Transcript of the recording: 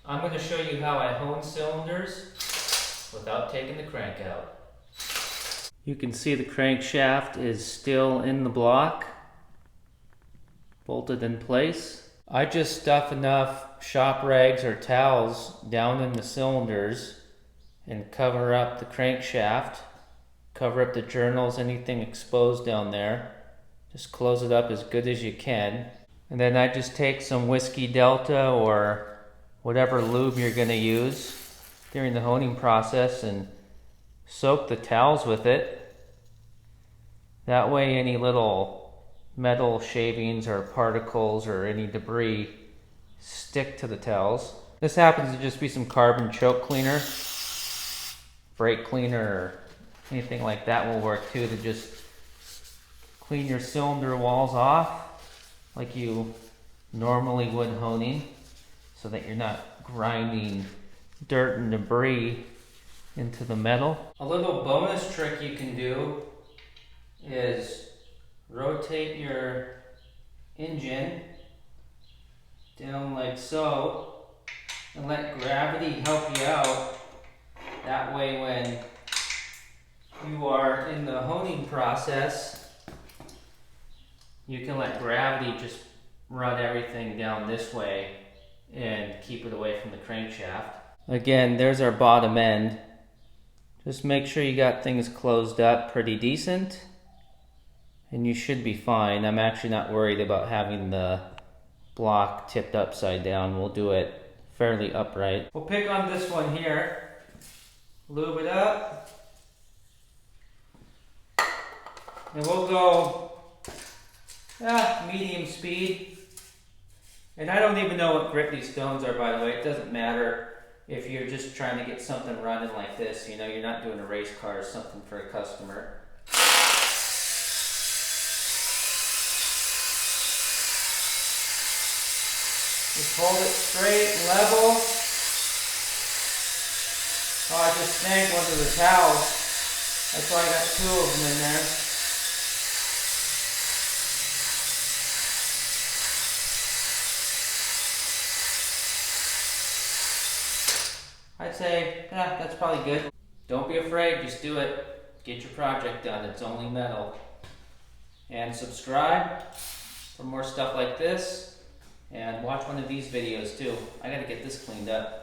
I'm going to show you how I hone cylinders without taking the crank out. You can see the crankshaft is still in the block, bolted in place. I just stuff enough shop rags or towels down in the cylinders and cover up the crankshaft, cover up the journals, anything exposed down there. Just close it up as good as you can. And then I just take some Whiskey Delta or whatever lube you're going to use during the honing process and soak the towels with it. That way any little metal shavings or particles or any debris stick to the towels. This happens to just be some carbon choke cleaner, brake cleaner, or anything like that will work too, to just clean your cylinder walls off like you normally would honing, so that you're not grinding dirt and debris into the metal. A little bonus trick you can do is rotate your engine down like so and let gravity help you out. That way when you are in the honing process, you can let gravity just run everything down this way and keep it away from the crankshaft. Again, there's our bottom end. Just make sure you got things closed up pretty decent and you should be fine. I'm actually not worried about having the block tipped upside down. We'll do it fairly upright. We'll pick on this one here, lube it up, and we'll go medium speed. And I don't even know what grip these stones are, by the way. It doesn't matter if you're just trying to get something running like this. You know, you're not doing a race car or something for a customer. Just hold it straight and level. Oh, I just snagged one of the towels. That's why I got two of them in there. I'd say, that's probably good. Don't be afraid, just do it. Get your project done, it's only metal. And subscribe for more stuff like this. And watch one of these videos too. I gotta get this cleaned up.